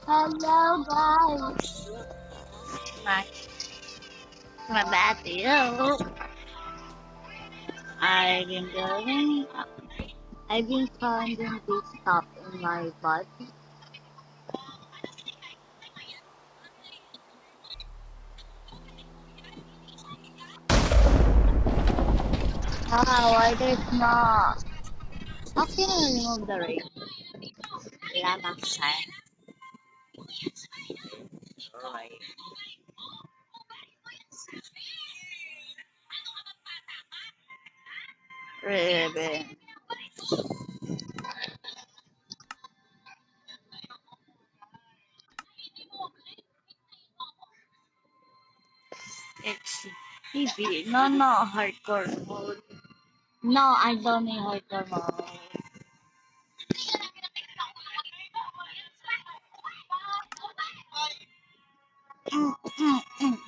Hello, guys. My, my battery. I've been doing. I've been finding this stuff in my butt. Why there's not? How can I remove the ring? Lamang sign. Alright. Ribbon. It's easy. No, no, hardcore mode. No, I don't need hardcore mode. Mm, mm, mm,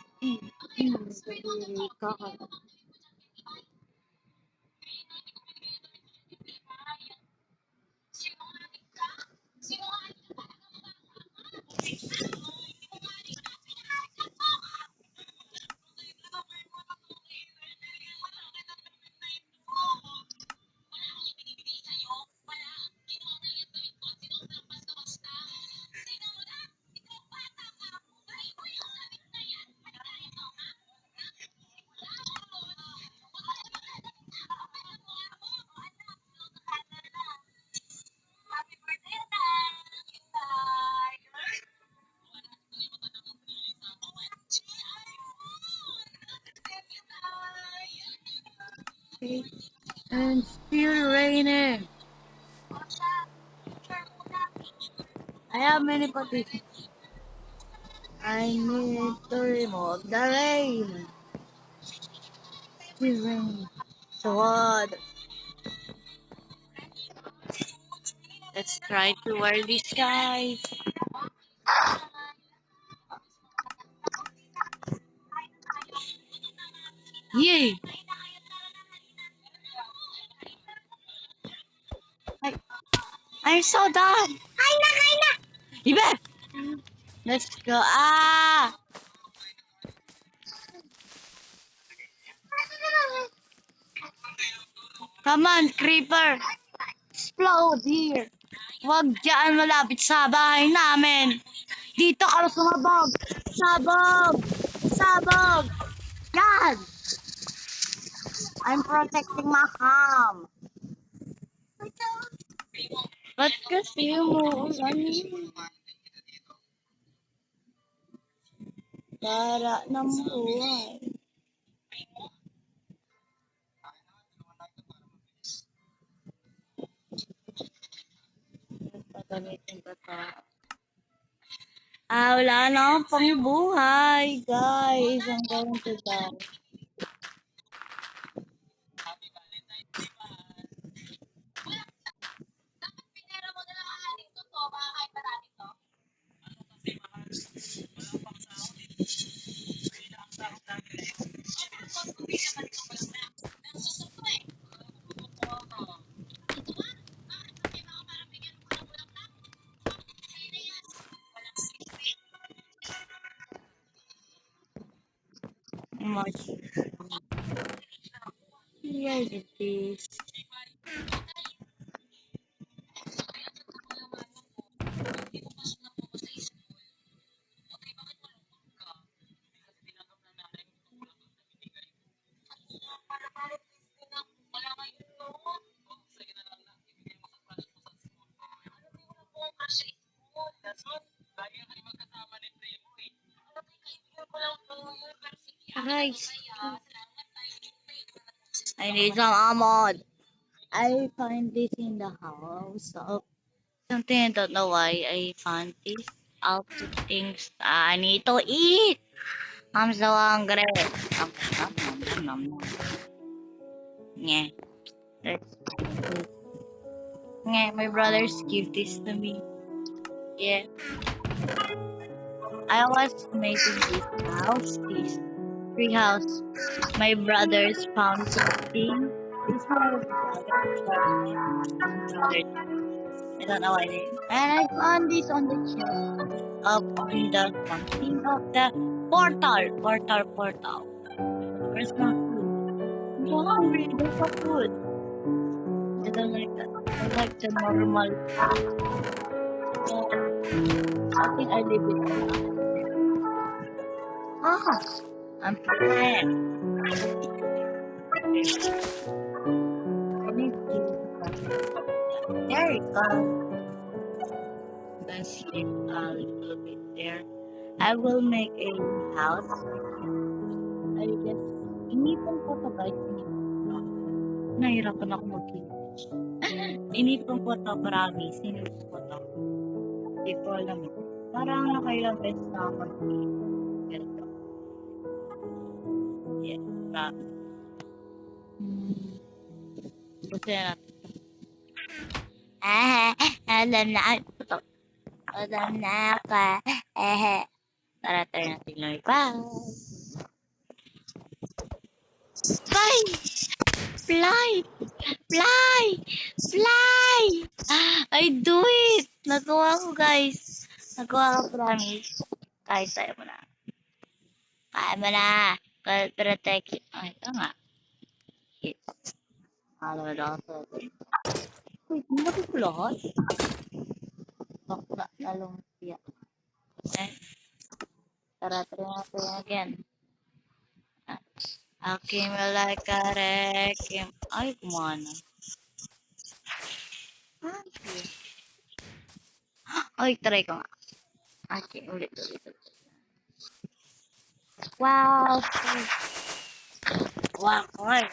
Kadiri ka. And still raining. I have many petitions. I need to remove the rain. The rain. So what? Let's try to wear this, guys. Yay! I, I'm so done. Ibe! Let's go. Come on, creeper. Explode here. Huwag dyan malapit sa bahay namin. Dito ka sumabog. Sabog! Sabog! Yan! I'm protecting my home. Ba't kasi umuulan? Para ng buhay. Pagamitin ko to. Wala na akong pangbuhay, guys. I'm going to die. Much. Here it is. Guys, I need some almond. I find this in the house of something. I don't know why I found this. I'll put things I need to eat. I'm so hungry. Nom, nom, nom, nom, nom. Yeah, let's do this. Yeah, my brothers give this to me. Yeah, I was making this house, this tree house. My brothers found something. This my brother. I don't know what it is. And I found this on the chest up on the something of the portal. Where's my food? I'm so hungry. There's no food. I don't like that. I like the normal. So I think I leave it on there. Ah, I'm prepared. I need to. There you go. Then sleep a little bit there. I will make a house. I guess. Inipan ko to guys. Nahirapan ako mag-English. Inipan ko to, promise. Sinus ko to. Hindi ko alam. Parang nakailang beses na ako mag-English. Yes, promise. Kasi natin. Alam na ako. Alam na ako. Tara tayo natin lumipad. Fly! Fly! Fly! Fly! I do it! Nagawa ko, guys. Nagawa ko, promise. Kahit tayo mo na. Kaya mo na. Protect it. Ay, ito nga. Hit. Alam na ako. Wait, hindi na ko lahat? Bakla na lumpia. Eh, tara, try natin again. Akim like a rekim. Ay, kumana. Ay, try ko nga. Okay, ulit. Wow! Wow, okay.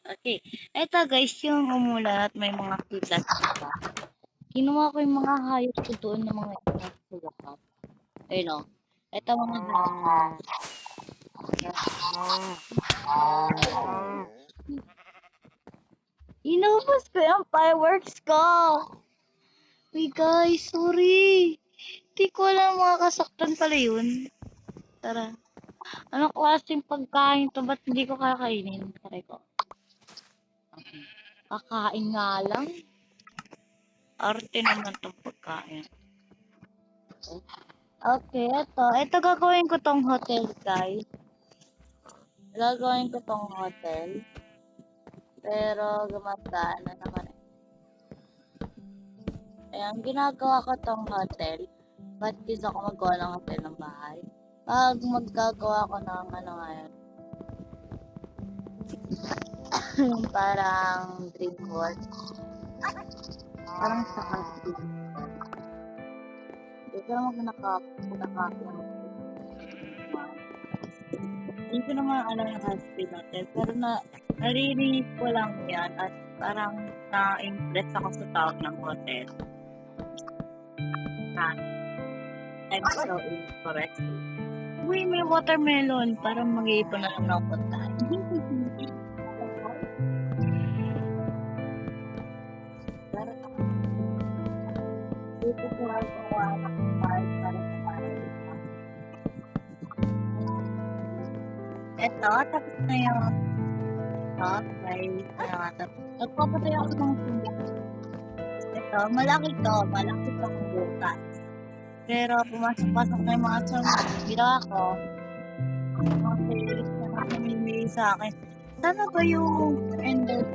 Okay. Ito guys, yung umulan at may mga kitas dito. Kinuha ko yung mga hayop ko doon ng mga kitas sa lahat. Ayun o. Ito mga hayop. Inubos ko yung fireworks ko. Uy guys, sorry. Di ko alam mga kasaktan pala yun. Tara. Anong klaseng pagkain to? Ba't hindi ko kakainin? Tara ko. Okay. Kakain nga lang. Arte naman tong pagkain. Okay, ito gagawin ko tong hotel, guys. Gagawin ko tong hotel. Pero gumanda na naman eh. Ayan, ginagawa ko tong hotel. Ba't gusto ko magawa ng hotel ng bahay? Pag maggagawa ko ng ano ngayon. Yung parang drink court. Parang sa cafe. Ito naman nakaka. Hindi ko naman alam yung husband natin, pero naririnig ko lang yan at parang na-impress ako sa tawag ng hotel. I'm so incorrect. Uy, may watermelon. Parang mag-iipon na lang ako puntahan. Dito ko lang gawa ng park para sa bahay. Ito, tapos na yung guys. Nagpapatay ako ng sulit. Ito, malaki to bukas. Pero pumasok-pasok na yung mga summa. Ginawa ko, mga series na namimili sa akin. Sana ba yung ender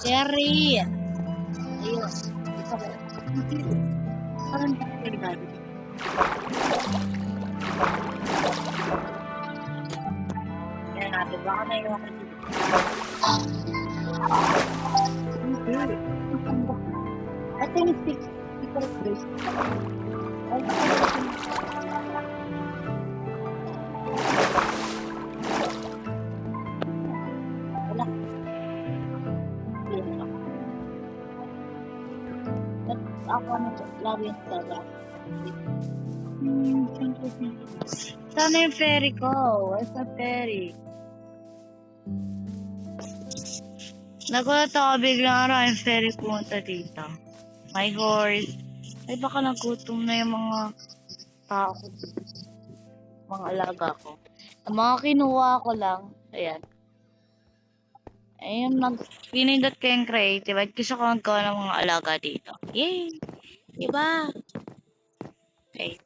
Jerry! Ayun. Parang nakakailan. Yan natin. Baka na yung ako dito. I think 6 people place. Wala. Ako lagi yung talaga. Sana yung ferry ko. Where's the ferry? Nagulat ako biglang araw yung ferry pumunta dito. My horse. Ay baka nagutom na yung mga tao ko dito. Mga alaga ko. Ang mga kinuha ko lang. Ayan. Ayun, pinindot ko yung creative at gusto ko maggawa ng mga alaga dito. Yay! Diba? Okay.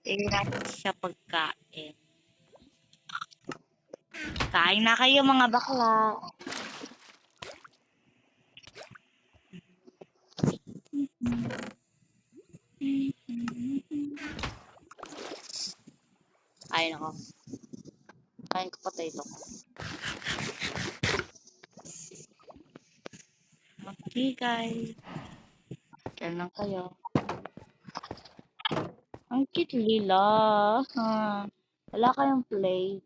Tingnan natin siya pagkain. Kain na kayo mga bakla. Kain ako. Kain ko potato. Okay guys. Kain lang kayo. Ang cute nila. Ha. Wala kayong plate.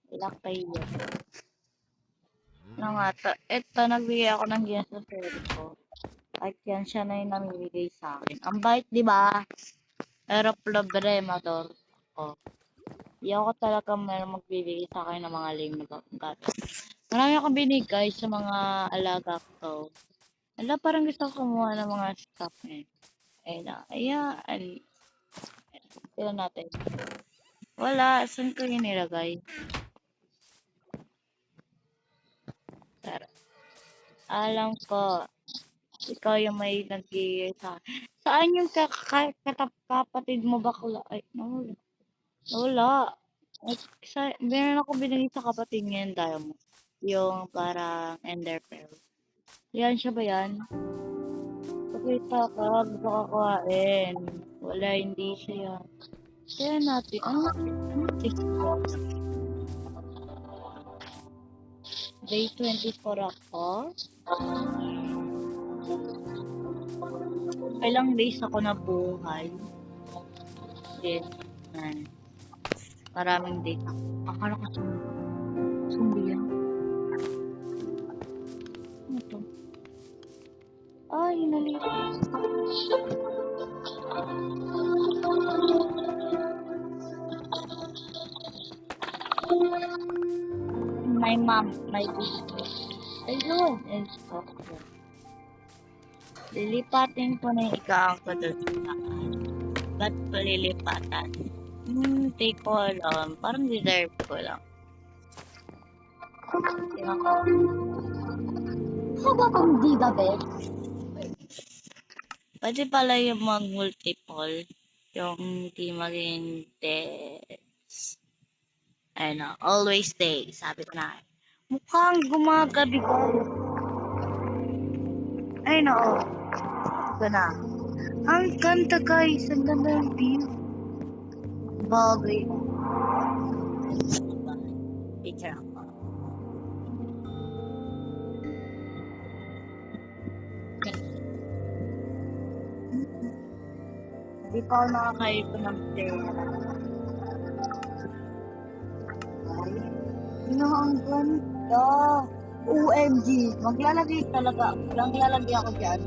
Wala kayo. Ano nga to? Ito, nagbigay ako ng ginas sa sarili ko. At yan, siya na yung namimigay sa akin. Ang bait, di ba? Pero problema to. Oh. Di ako talaga meron magbibigay sa akin ng mga lame na gato. Marami akong binigay sa mga alaga ko. Wala, parang gusto ko kumuha ng mga stuff eh. Ayun na. Ayan. Tignan natin. Wala. Saan ko yun nilagay? Tara. Alam ko. Ikaw yung may nagbigay sa akin. Saan yung kapatid mo bakla? Ay, nawala. Wala. Meron ako binigay sa kapatid niya yung diamond. Yung parang ender pearl. Yan siya ba yan? Pakita ka, gusto ka kuhain. Wala, hindi siya yan. Kaya natin, ano TikTok? Day 24 ako. Ilang days ako nabuhay. Yes. Maraming days ako. Akala ko zombie yan. Ano to? Ay, nalipas. My mom, my baby. Ayun, and stuff. Lilipatin ko na yung ikaang ko doon sa akin. Ba't ko lilipatan? Take ko alam. Parang deserve ko lang. Tingnan ko. Haba bang diba, Beth? Pwede pala yung mag-multiple. Yung hindi maging des. Ano, always stay. Sabi ko na. Mukhang gumagabi ko. Ay, no. Ito na. Ang ganda, guys. Ang ganda ng view. Bagay. Picture ako. Hindi pa ako nakakaito ng pera. Ano, ang ganda. OMG. Maglalagay ako dyan.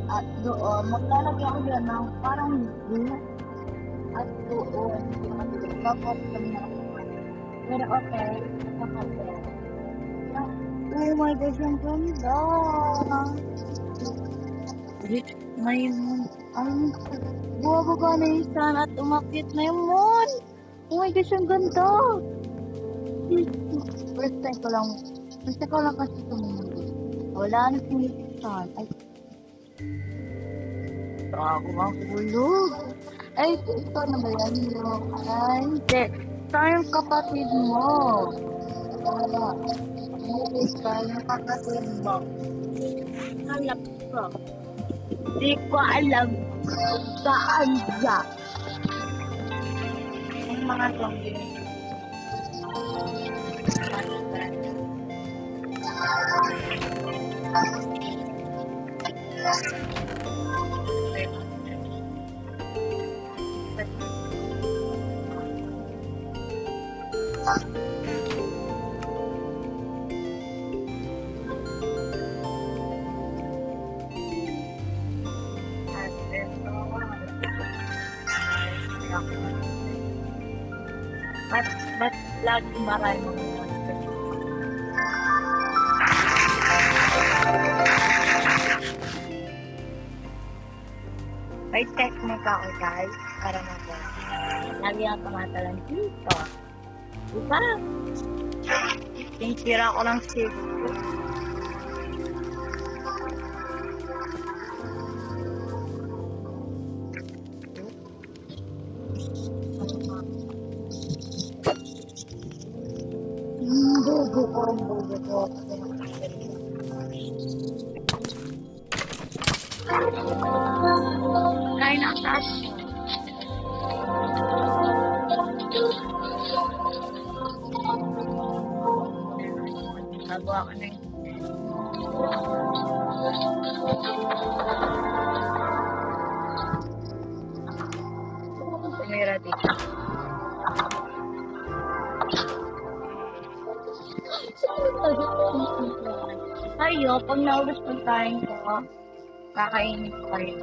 At doon, maglalagay ako dyan ng parang blue. At doon, tapos kami na. Pero okay, nakapera. Oh my gosh, ang ganda. May buwababa na yung sun at umakit na yung moon. Oh my gosh, ang ganda. First time ko lang kasi tumingin. Wala na sinipitan. Ay, ako makulog. Ay, ito na ba yan? Ay, hindi. Saan yung kapatid mo? Wala. Hindi, saan yung kapatid mo? Hanap ko. Hindi ko alam saan siya. Yung mga zombie. Ba't lagi marami mga may technique ako guys para natin lagi ang pangatalan dito, diba? Sinisira ko lang si... Bobo ko, bobo ko. Kain na sa Nagawa ko na yun. Tumira dito. Ayo, pag naubos ng kain ko, kakainin ko kayo.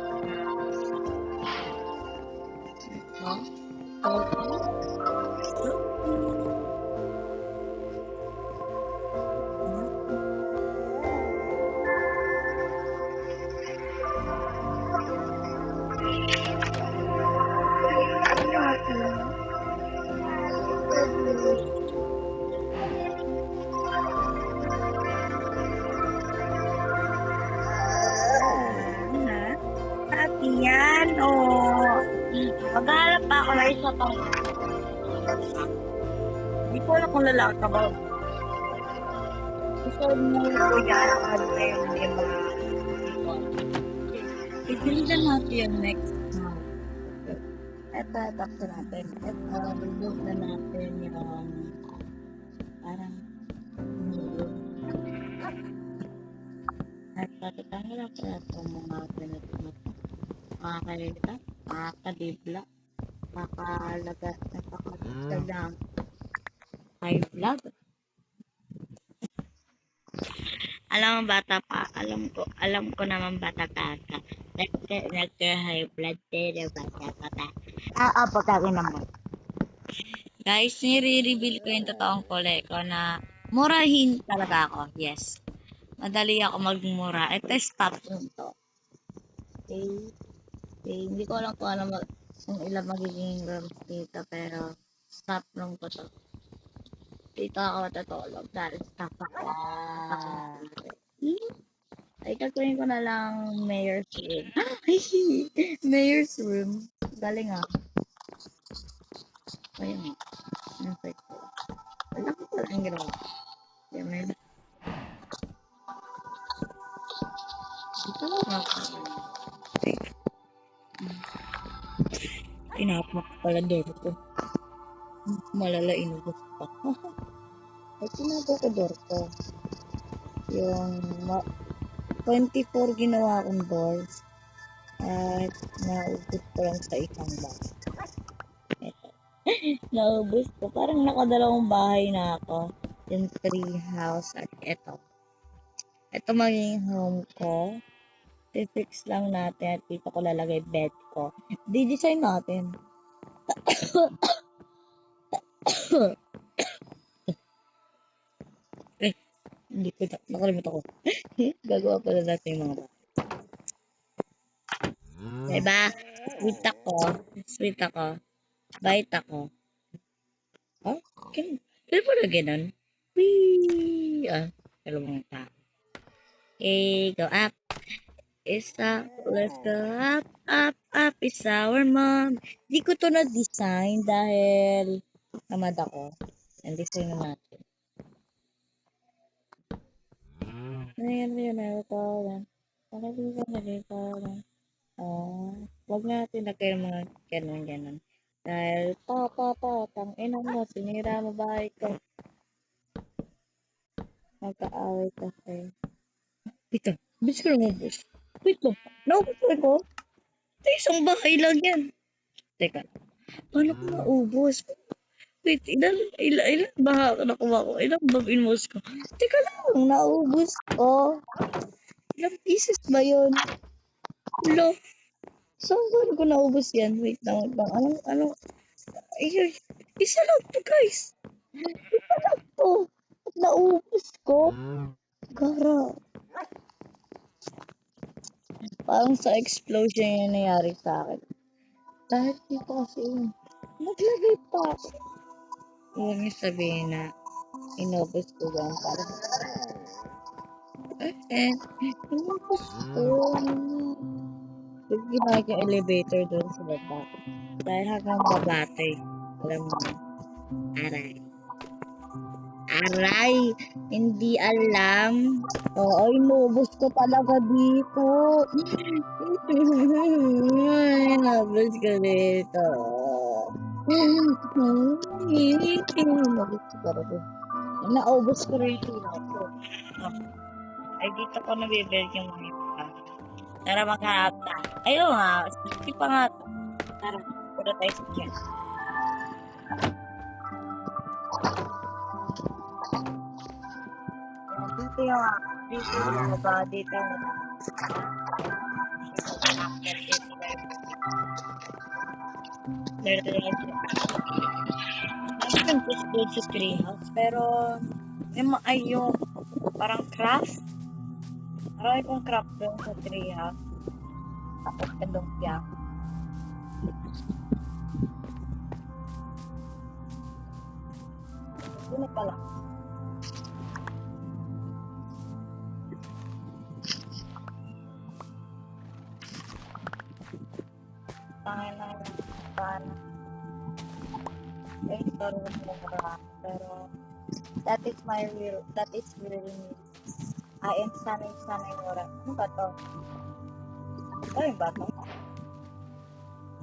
Happy yan, oh. Maghanap pa ako na isa pang. Hindi ko alam kung lalaki ka ba. Gusto mo mag-aaral na yung lima. Ibilisan natin yung next month. Ito, tapos natin. Ito, remove na natin yung parang at patutanggal ako na itong mga ganito na ito. Makakalita, makakadibla, makakalaga, napakaganda lang. High vlog. Alam mo bata pa, alam ko naman bata pa ka. Nagka-high blood din, bata pa. Pagkakin naman. Guys, nire-reveal ko yung totoong kulay ko na murahin talaga ako. Yes. Madali ako magmura. Ito stop room to. Okay. Hindi ko alam kung kung ilan magiging rooms dito, pero stop room ko to. Dito ako matutulog dahil stop ako. Ay, gagawin ko na lang mayor's room. Mayor's room. Galing ah. Ayun nga. Perfect. Wala ko pala ang ginawa. May Tinapak pala door ko. Malala inubos pa. Ay, tinapo ko door ko. Yung 24 ginawa kong doors. At naubos ko lang sa isang bahay. Ito. Naubos ko. Parang nakadalawang bahay na ako. Yung tree house at ito. Ito magiging home ko. I-fix lang natin at dito ko lalagay bed ko. Di-design natin. Hindi ko nakalimutan ko. Gagawa pala natin yung mga bata. Diba? Sweet ako. Bait ako. Oh, kailan pa na ganun? Wee! Dalawang tao. Okay, go up. Let's go up is our mom. Di ko to na-design dahil tamad ako. And-design na natin. Wag natin lagay ng mga ganun. Dahil tang ina mo, sinira mo bahay ko. Magkaaway kasi. Ito, bis ko lumubos. Wait lang, naubos ko. Ito isang bahay lang yan. Teka, paano ko naubos? Wait, ilan baha ka nakuha ko? Ilang babinmos ko? Teka lang, naubos ko. Ilang pieces ba yun? Wala. Saan ko naubos yan? Wait lang. Ano? Ay, isa lang to, guys. Isa lang to. At naubos ko. Gara. Parang sa explosion yung nangyari sa akin. Dahil dito kasi naglagay pa ako. Huwag niyo sabihin na Inubos ko yan para inubos ko. Yung ginawa yung elevator doon sa baba. Dahil hanggang baba to eh. Alam mo na. Aray. Aray! Hindi alam. Oo, inubos ko talaga dito. Inubos ko dito. Inubos ko talaga. Naubos ko rin ito. Ay, dito ko nabibig yung mga ito. Tara maghanap na. Ayun nga, hindi pa nga ito. Tara, puro tayo sa dyan. Dito yung baba, dito yung Actually, just go to treehouse, pero yung parang craft. Marami kong craft doon sa treehouse. Tapos ka lumpia. Ito na pala. Tangin na paano. Ay, sorry na mura. Pero, that is really me. I am sanay mura. Ano ba to? Ano ba to?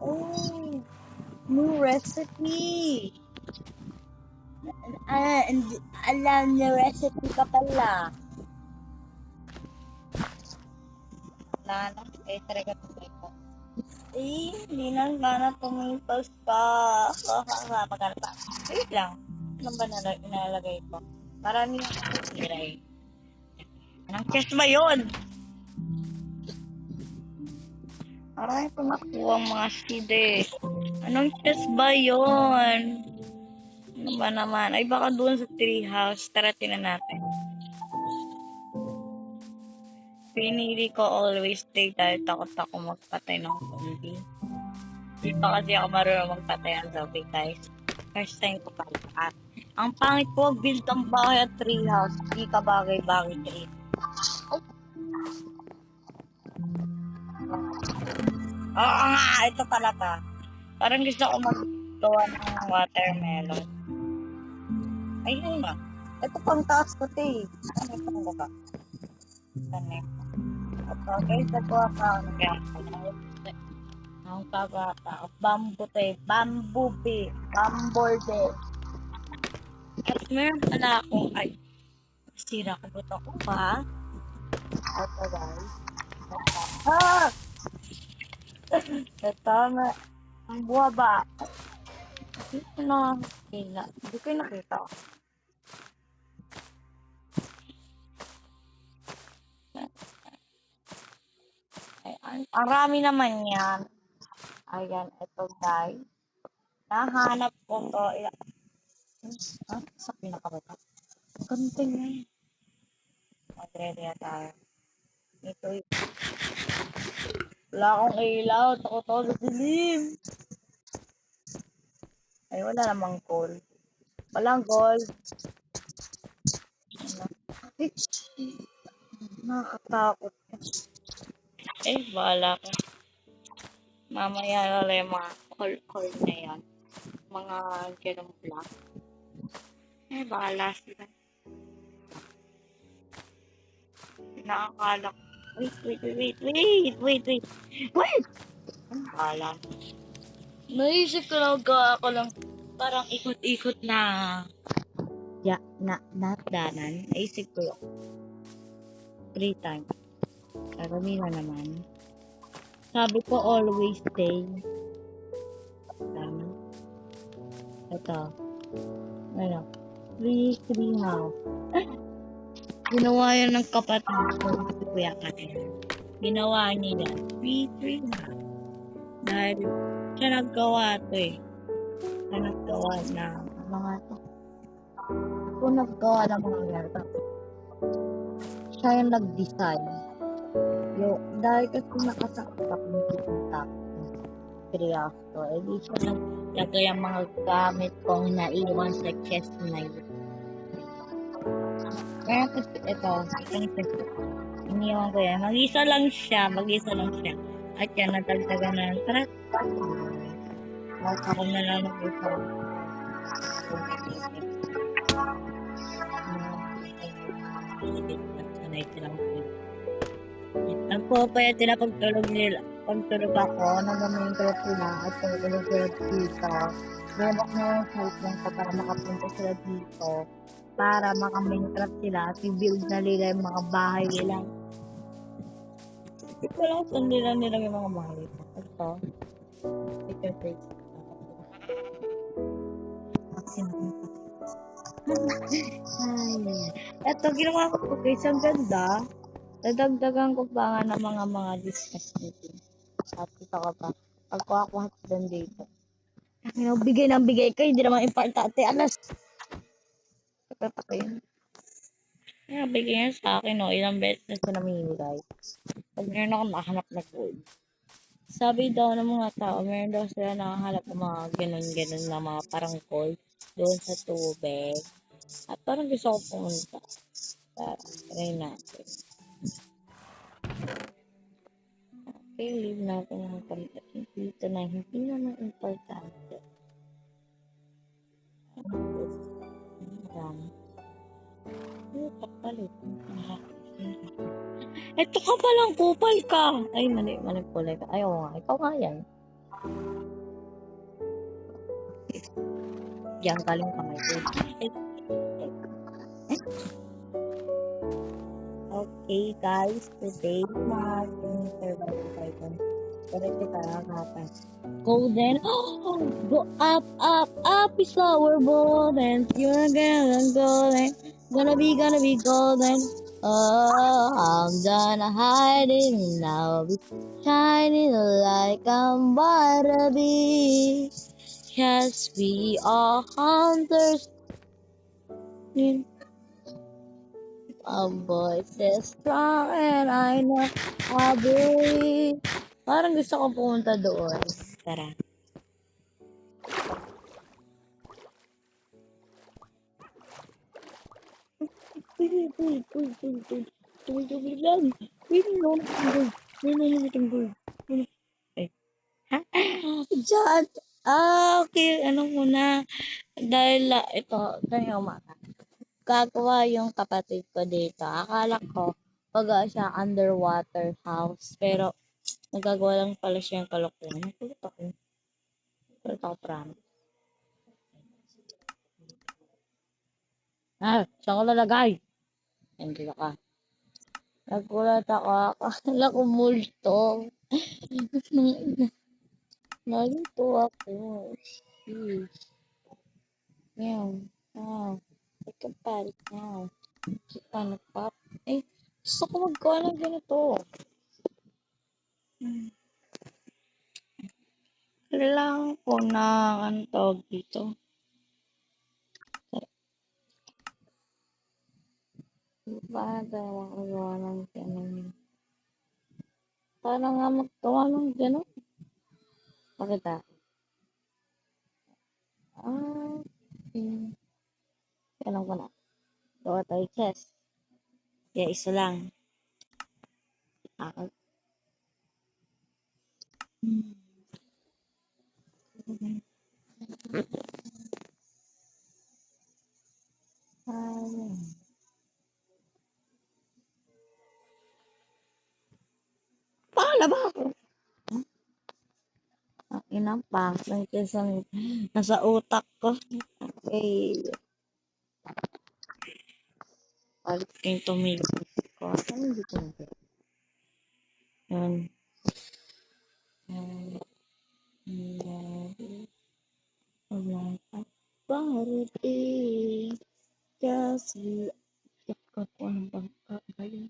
Oh, new recipe. Alam niya recipe ka pala. Wala na. Talaga ito. Hindi na tumitos pa. Magkano pa? Wait lang. Ano ba nalagay ko? Marami yung nasiray. Anong chest ba yun? Marami ko nakuha mga seed eh. Anong chest ba yun? Ano ba naman? Ay baka doon sa treehouse. Tara tinan natin. Pinili ko always stay dahil takot ako magpatay ng zombie. Hindi pa kasi ako marunong magpatay ng zombie guys. First time ko pa lahat. Ang pangit ko, build ang bahay at treehouse. Hindi ka bagay-bagay tree. Oo nga, ito talaga. Parang gusto ko maggawa ng watermelon. Ayun nga. Ito pang taas ko, te. Ano ito ba? Ano ito? Ito, guys, nagawa ka ako ng gamit. Ang pagkata. Bamboo, te. Bamboo bee. Bamboo. At meron pala akong, ay, sira ko ito ko pa. Ito, guys. Ito, ang buha ba? Hindi ko nakakita. Hindi ko nakita. Ang rami naman yan. Ayan, ito guys. Nahanap ko to. Sa pinakabata. Ganito nga yun. Mag-ready na tayo. Ito yun. Wala akong ilaw. Takot ako sa dilim. Ay, wala namang gold. Walang gold. Ay, nakakatakot. Eh, bahala ka. Mamaya wala yung mga call na yan. Mga ganong black. Eh, bahala sila. Nakakala ko. Wait. Bahala. Naisip ko lang ako lang parang ikot-ikot na danan. Naisip ko yun. 3 times. Karami na naman. Sabi ko always stay. Ito. Ano? Free house. Ginawa yan ng kapatid ko. Kuya Katin. Ginawa niya free house. Dahil siya naggawa to eh. Siya naggawa na mga to. Ako naggawa ng mga ganito. Siya yung nag-design. Dahil kasi nakasakit ako ng pupunta ko. Eh di siya naglagay ang mga gamit kong naiwan sa chest na yun. Kaya kasi itong sipit. Iniwan ko yan. Mag-isa lang siya. Mag-isa lang siya. At yan, natagdagan na. Tara, ako na lang mag-isa. Sanay silang nagpapayat sila pagtulog nila. Pagtulog ako, nag-Minecraft sila at pagtulog sila dito. Bebak na yung cellphone ko para makapunta sila dito. Para maka-Minecraft sila at i-build na nila yung mga bahay nila. Ito lang saan nila yung mga bahay. Ito. Ito face. Ay. Ito, ginawa ko po guys. Ang ganda. Dadagdagan ko pa nga ng mga discuss meeting. At ito ka pa. Pagkuha ko doon dito. Bigay ng bigay ko, hindi naman importante. Alas. Kapata ko yun. Kaya bigay niya sa akin, no? Ilang beses na siya namimigay. Pag meron ako nakahanap na gold. Sabi daw ng mga tao, meron daw sila nakahanap ng mga ganun-ganun na mga parang gold doon sa tubig. At parang gusto ko pumunta. Para try natin. Okay, leave natin ang pagdating dito na hindi naman importante. Kapalit. Ito ka palang kupal ka. Ay, mali kulay ka. Ay, oo nga. Ikaw nga yan. Diyan galing kamay ko. Okay, guys. Today, mag-survival tayo. Pero ito karagatan. Golden. Oh, go up, up, up is our golden. You're gonna golden. Gonna be golden. Oh, I'm gonna hide it now. Shining like a butterbeer. Yes, we are hunters. Our voice is strong and I know I'll be. Parang gusto ko pumunta doon. Tara. Tuloy lang. Diyan. Okay. Ano muna. Dahil ito, ganyan umaga. Gagawa yung kapatid ko dito. Akala ko, siya underwater house. Pero, nagagawa lang pala siya yung kalokohan. Nakulit ako. Promise. Saan ko lalagay? Hindi ka. Nagulat ako. Akala ko multo. Nalito ako. Jeez. Yan. Take a bite now. Kita nagpap. Gusto ko magkawa ng ganito. Kailangan ko ng ano tawag dito. Paano magawa ng gano'n? Paano nga maggawa ng gano'n? Pakita. Alam ko na. Gawa tayo chest. Kaya isa lang. Ako. Paala ba ako? Ang inang pangit kasi nasa utak ko. Okay. Palit ko yung tomato ko. Ano hindi ko na? Yan. Party. Kasi ikot ko ng bangka. Ayun.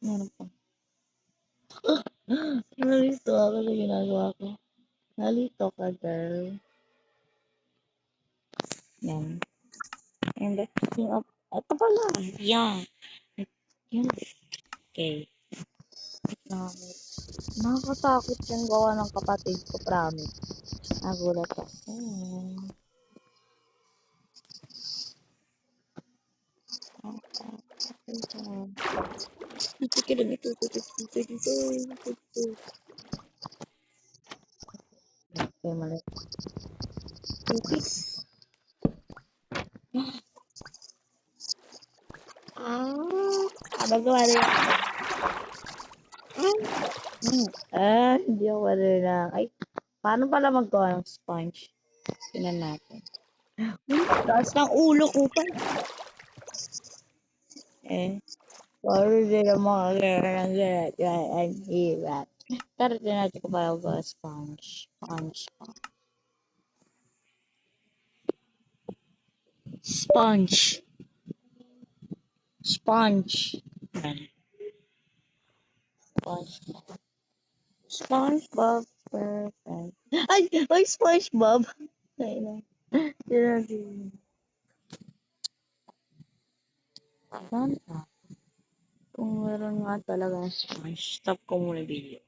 Meron pa. Nalito ako sa ginagawa ko. Nalito ka, girl. Yan. And the king of... Ito pala. Yan. Yan. Okay. Nakakatakot yung gawa ng kapatid ko, promise. Nagulat ako. Okay, mali. Okay. Ano gawa rin? Hindi ako marunong. Ay, paano pala maggawa ng sponge? Tingnan natin. Taas ng ulo ko pa. Sorry din ang mga ganyan ang hirap. Pero natin ko para magawa sponge. Sponge. Yan. Sponge. SpongeBob perfect. Ay, SpongeBob. Ay, na. Sinabi. Saan ka? Kung meron nga talaga ng sponge, stop ko muna video.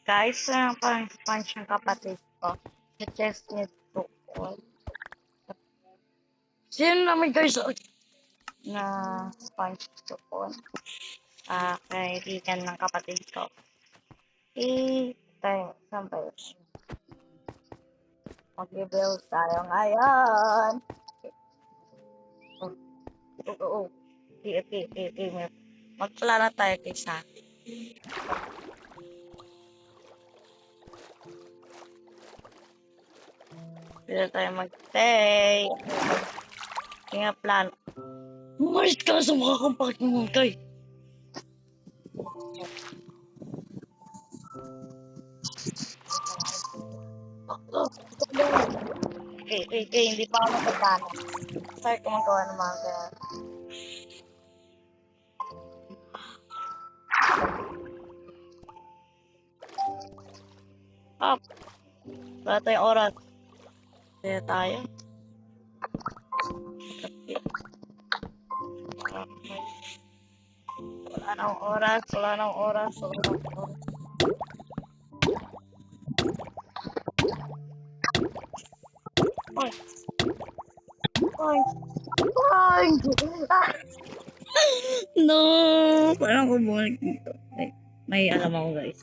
Guys, pang sponge ng kapatid ko. Sa chest nito ko. Sino naman guys na sponge ko? Kaibigan ng kapatid ko. Saan ba yun? Mag-build tayo ngayon. Oo. Okay. Magplano tayo kaysa. Pwede tayo mag-stay. Kaya plano. Umalis ka sa mga kapatid mo, guys. Hindi pa ako magpapano. Start ko magawa ng mga ganyan. Wala tayong oras. Kaya tayo. Wala nang oras. Ay! No! Parang bumalik dito. May alam ako guys.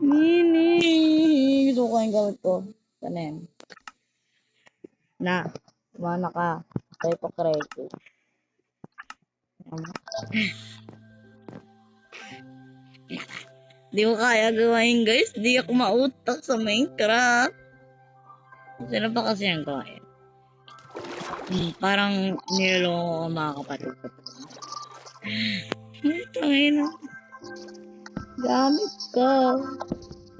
Nini! Gusto ko yung gamit ko. Sana yan. Kumana ka. Tayo pa kredo. Di ko kaya gawain guys. Di ako mautak sa Minecraft. Sino ba kasi ang gawain? Parang niloloko ko mga kapatid ko. Ito ngayon. Gamit ko.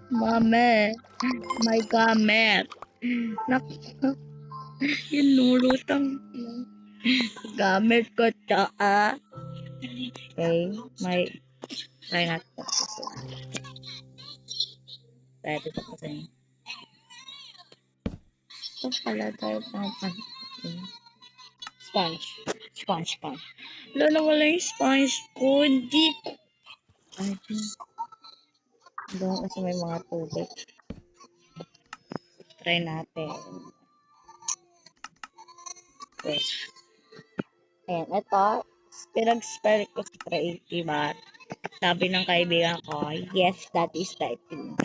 Mame. My gamit. Inulutang. Gamit ko tsaka. Okay. Try natin. Pwede ito kasi. Ito pala tayo pang Sponge. Wala na wala yung sponge ko. Hindi. Doon kasi may mga tubig. Try natin. Okay. Ayan, ito. Pinag-spell ko sa creative at sabi ng kaibigan ko, yes, that is typing.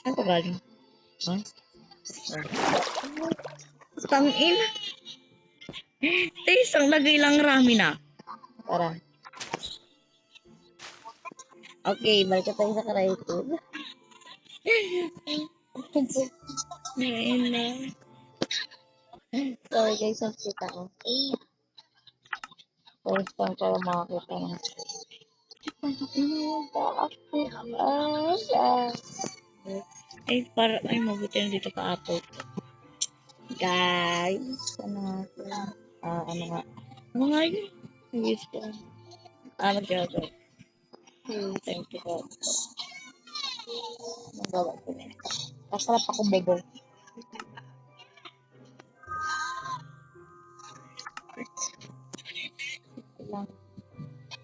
Saan ko galing? Huh? Tangin. Isang lagay lang rami na. Tara. Okay, balik tayo sa creative. Ngayon na. Sorry guys, ang kita ko. First time para makakita ng ay, mabuti na dito ka Apple. Guys, ano nga? Ano nga yun? Yes ko. Nag-joke. Thank you God. Magawa ko na. Kasarap ako bobo.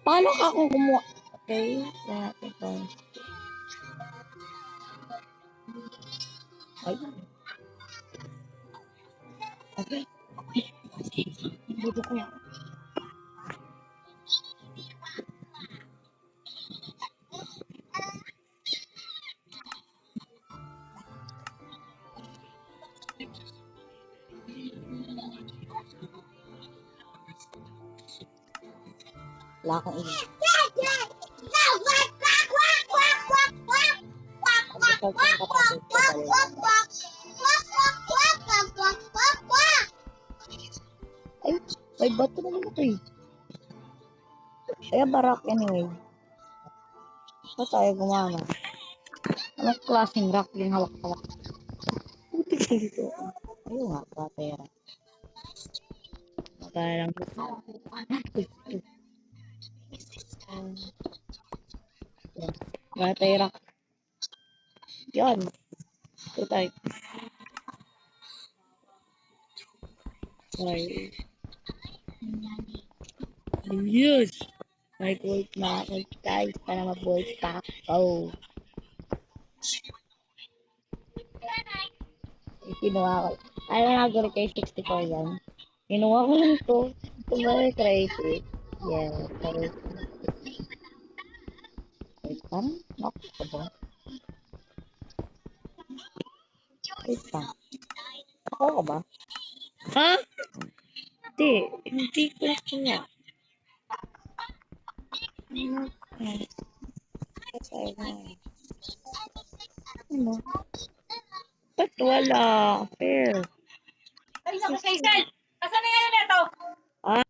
Paano ka kung kumuha? Okay, yan natin ito. Ay. Okay. Dito ko yan. Wala akong ina. Pag-isal ko yung kapatid ko dalawa. Ay, may bato naman ako eh. Kaya barak anyway. Saan tayo gumana? Anong klaseng rock yung hawak-hawak? Putik dito. Ayun nga, patera. Parang patera. Yan. Ito tayo. Ay. Yes! May gold na ako guys para ma-bolt pa ako. Kinuha ko. Ay, nagagawin kay 64 yan. Kinuha ko lang ito. Ito ba yung crazy? Yeah, sorry. Wait, parang knock ko ba? Wait pa. Ako ka ba? Ha? Hindi. Hindi ko kaya. Ano? Ano? Ba't wala? Fair. Ay, naku, Kaisal! Asan na yan ito? Ah,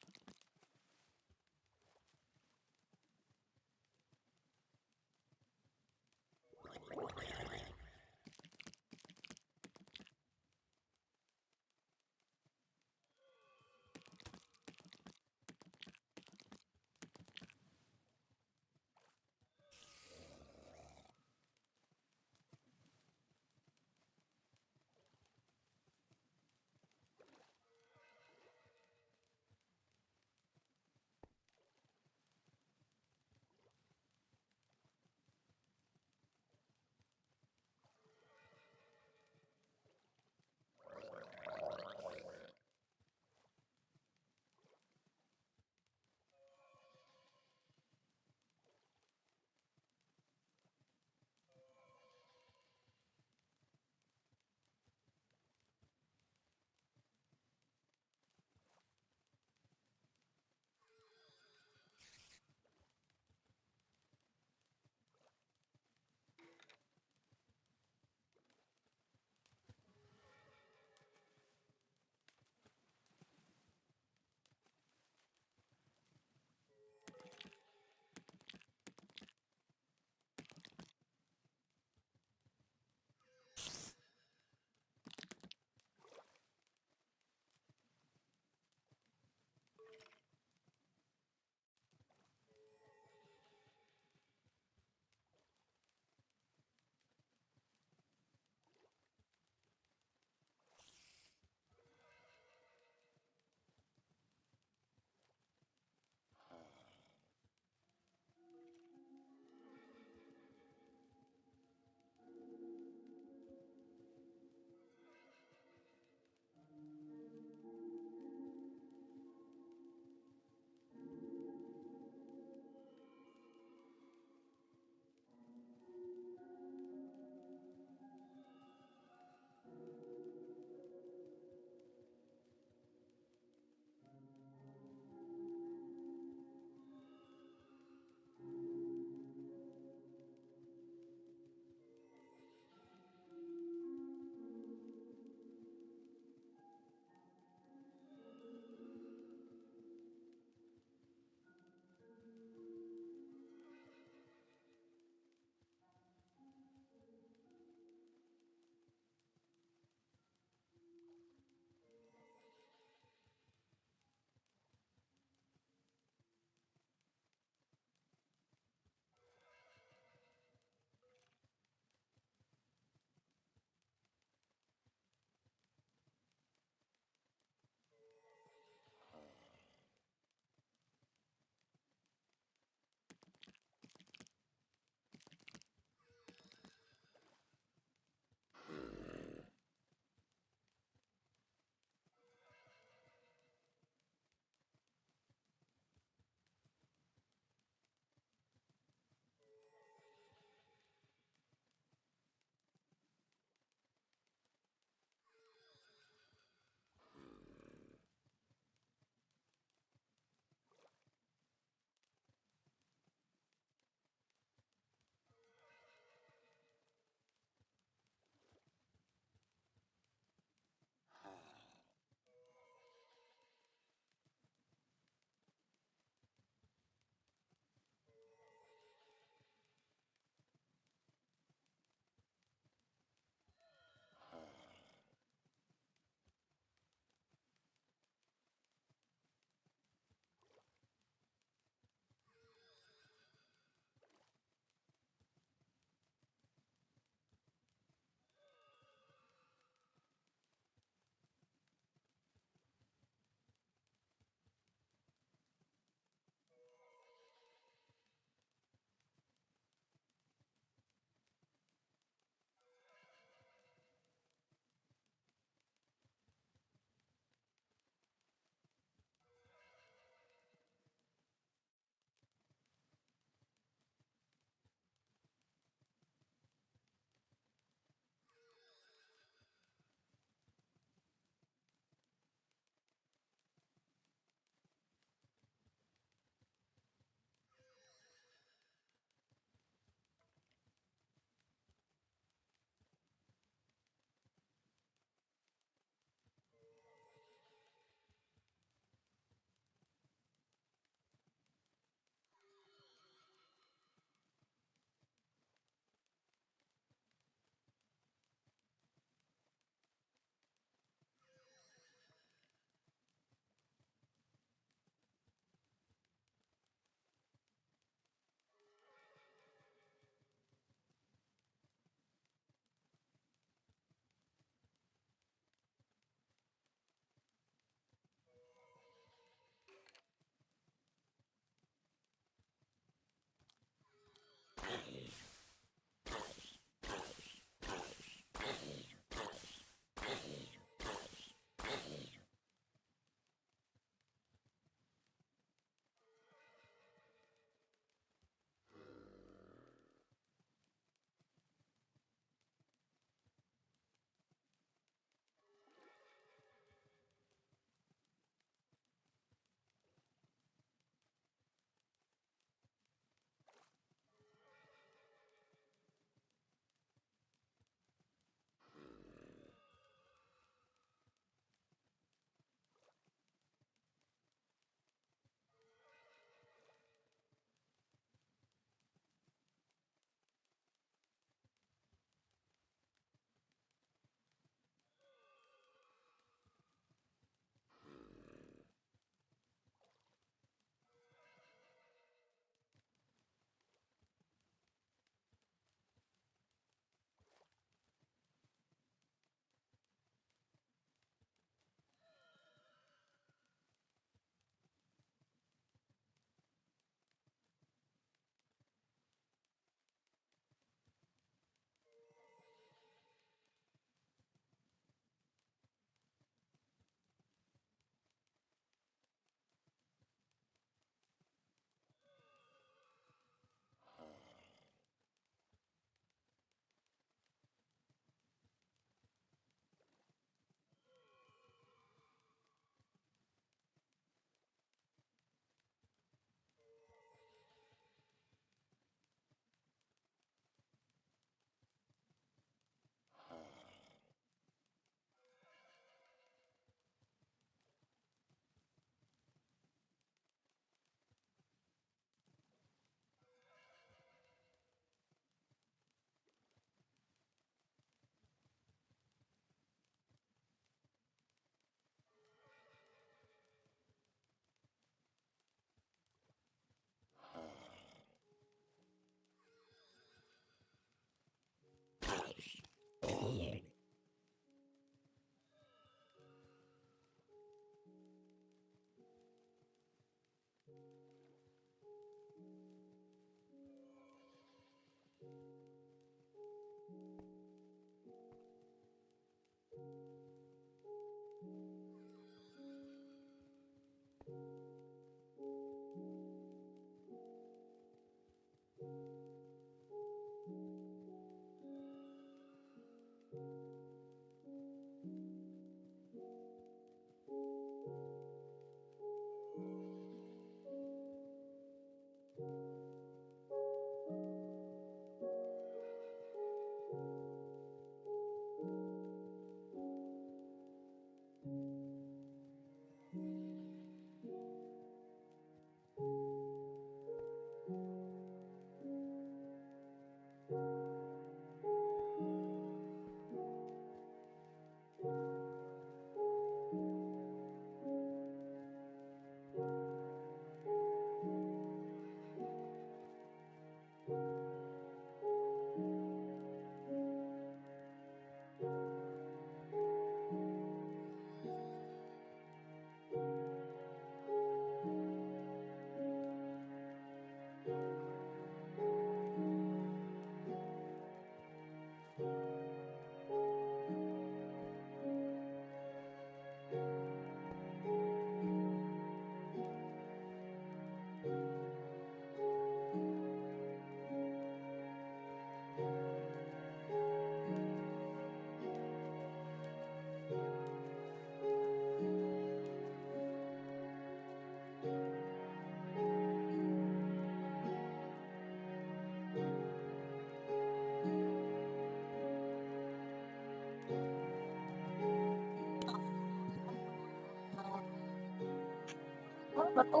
ba to?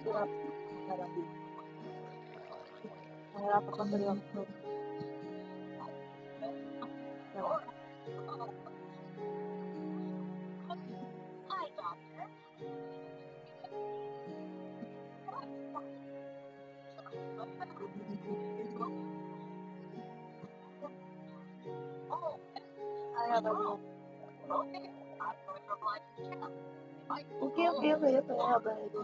Hirap. Mahirap ako sa lang to. Okay, okay, okay, okay. I have an idea.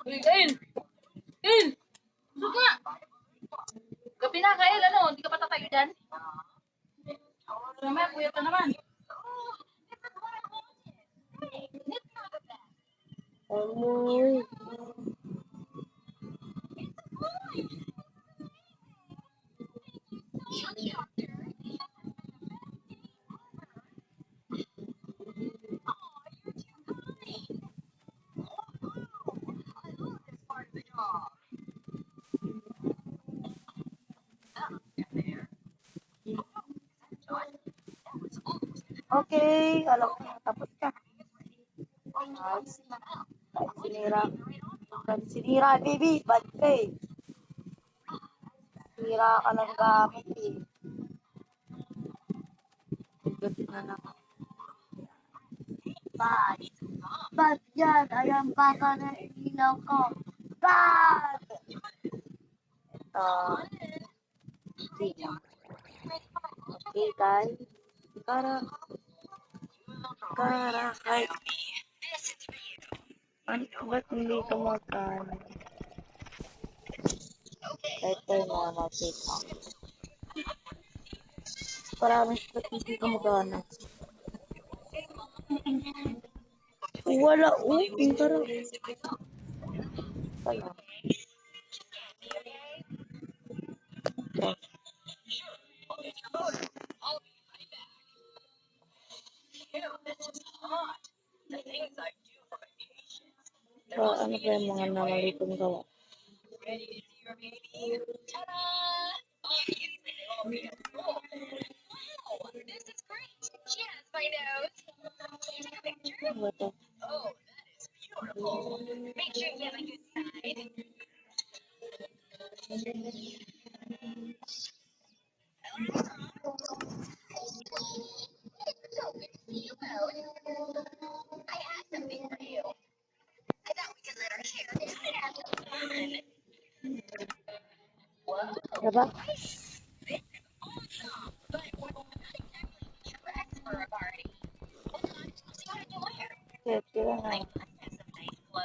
Uy, Kain! Kain! Suka! Gabi na, Kain. Ano? Hindi ka pa tatayo dyan? Mamaya, kuya ka naman. Amoy. Okay, alam ko na tapos ka. Nice. Sinira. Sinira, baby. Bad ka eh. Sinira ka ng gamit eh. Gabi na lang. Bad. Bad yan. Ayan baka na ilaw ko. Bad! Ito. Okay, guys. Karakay. Ano ba't hindi ka magkano? Ito na natin. Promise ba't hindi ka magkano? Wala. Yung karang. Wala. Okay. So, ano ba yung mga namalitong gawa? Ano ba to? Diba? Ito na.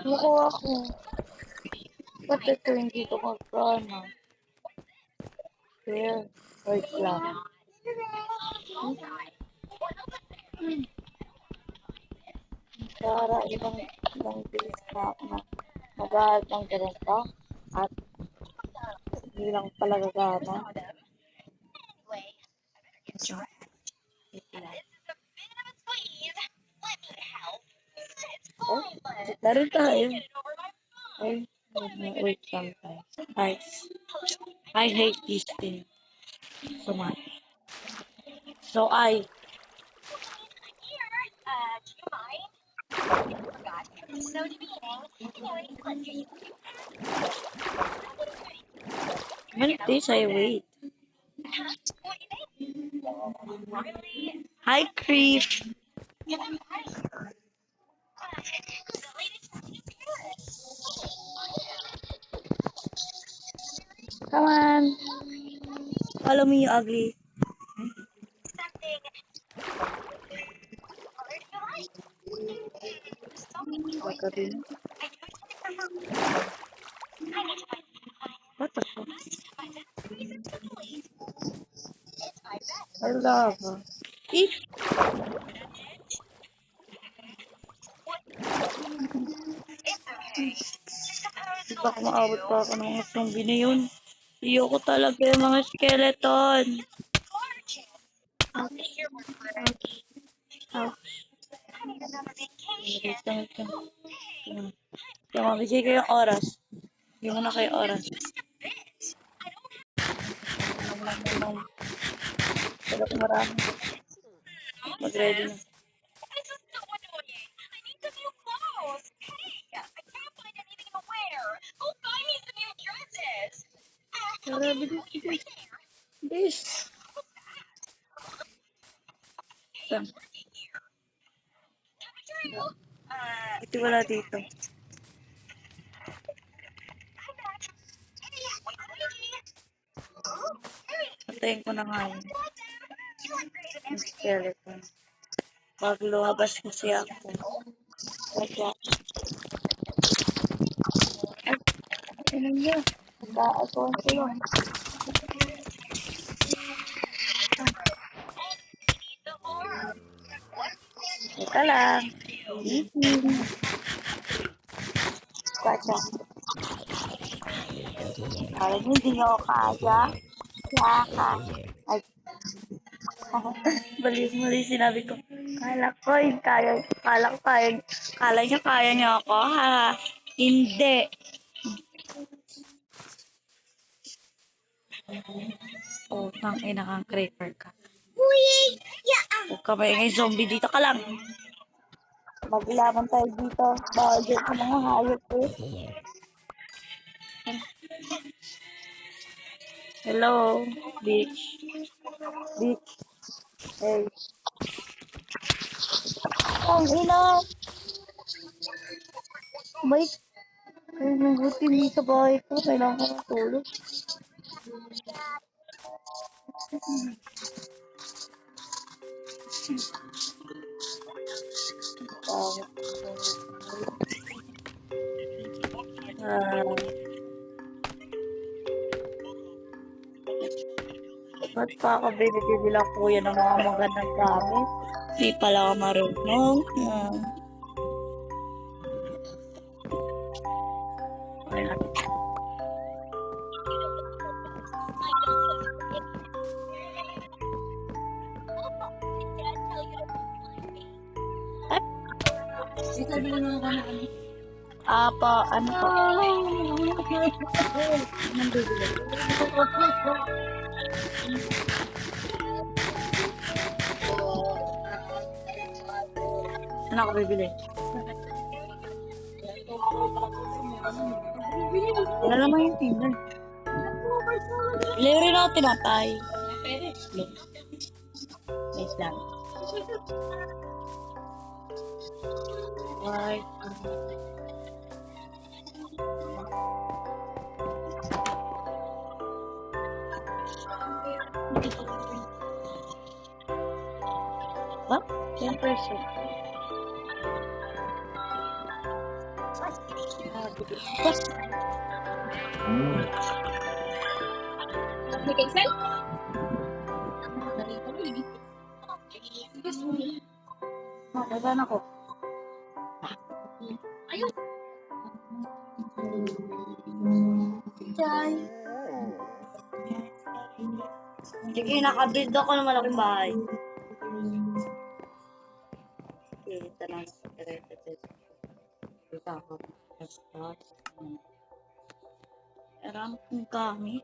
Mukha ako. Ba't ito hindi ko magkano? Here. Wait lang. Para ibang bilis na ako na mag-aaral ng ganito at hindi lang pala gagana. Oh, laro tayo. Ay, wait lang tayo. Guys, I hate this thing so much. So I. When this I wait. Hi, Creep. Come on. Follow me, you ugly. Okay. What the fuck? I love her. Eat. Di ba kung maabot pa ako ng mga zombie na yun? Ayoko talaga yung mga skeleton. Ouch. Ouch. Ouch. Wait lang, wait lang. Kaya mabigay ko yung oras. Hindi mo na kayo oras. Pero kung marami, mag-ready na. Tara, bilis, bilis. Bilis. Saan? Ito wala dito. Patayin ko na nga yun. Yung skeleton. Pag lumabas kasi ako. Kaya, ano nyo? Nag-aagawan sila. Teka lang. Eating. Kwacha. Kala nyo hindi nyo ako kaya? Yaka. Ay, mali sinabi ko. Kala nyo kaya nyo ako, ha? Hindi. Oh, tang ina kang creeper ka. Huwag ka maingay zombie, dito ka lang. Maglaban tayo dito. Bawal dyan sa mga hayop eh. Hello, bitch. Bitch. Hey. Tang ina. May buti sa bahay ko. Kailangan ko ng tulog. Ba't pa ako binibili kuya ng mga magandang gamit? Di pala ako marunong. Ayan. Apa, ano po? Anong bibili? Ano ako bibili? Wala naman yung tingnan. Libre na ako tinatay. Wait lang. Right. What? 10%. May cancel? Nagana ko. Ayun. Sige, nakabuild ako ng malaking bahay. Okay, ito lang. Ito ako. Marami kong gamit.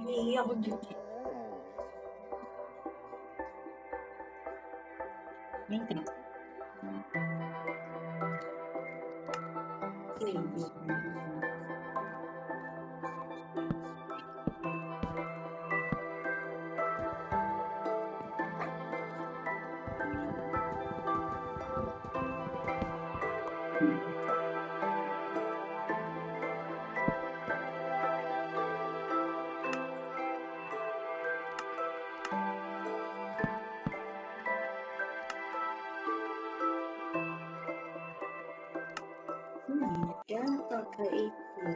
Hindi ako dyan. Minti. Yan, kakaipin.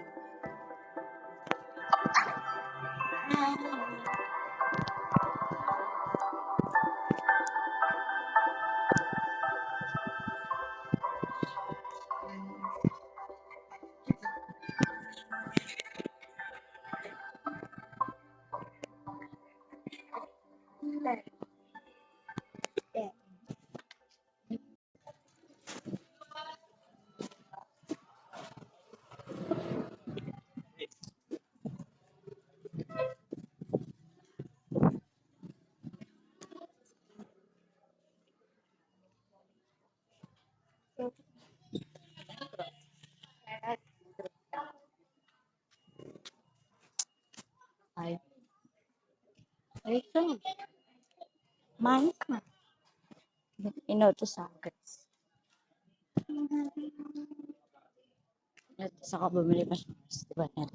Ay, ay ka. Kumain ka. Inutos sa akin. Inutos ako bumili pa siya. Diba yan?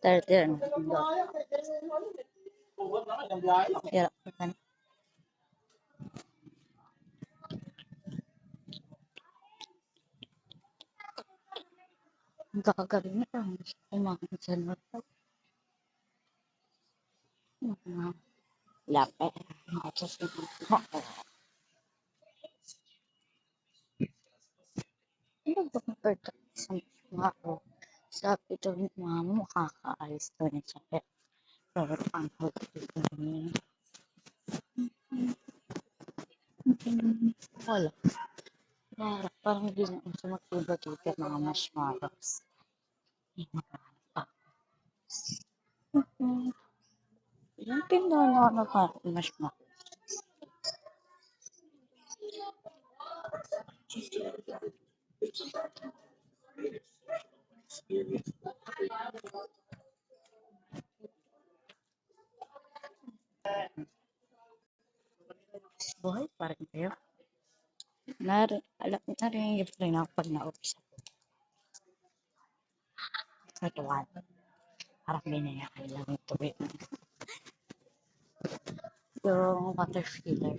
Tartar. Hirap ka na. Ang kakagaling na lang. Kumain sa normal. Lape. Ano ba kung perfect sa mga ko? Sabi ito ni mama, makakaalis daw niya sa pet. Pero ang hotel niya. Wala. Parang hindi na ako magtiba-tiba mga marshmallows. Yung pinano na parang marshmallows. Buhay pa rin kayo. Alam na rin yung rin ako pag na-uwi sa tuwan. Parang binayakan lang yung tubig. Yung water filler.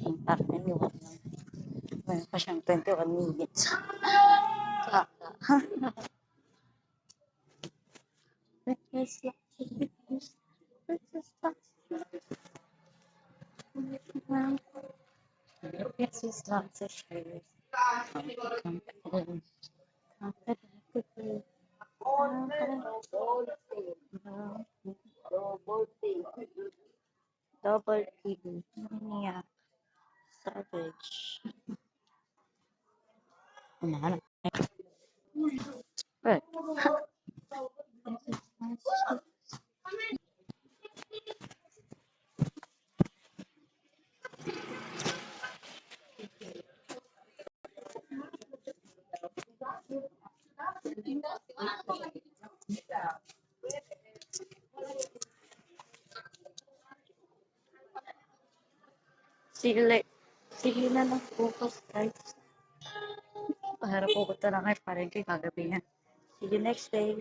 Yung parang naniwan lang. Mayroon pa siyang 21 minutes. Kaka. Breakfast like breakfast breakfast lots of shares. Double T. Yeah. Savage. Umahanap. But, sige na lang focus guys. Para pupunta na kayo para kay kagabi na. See you next day.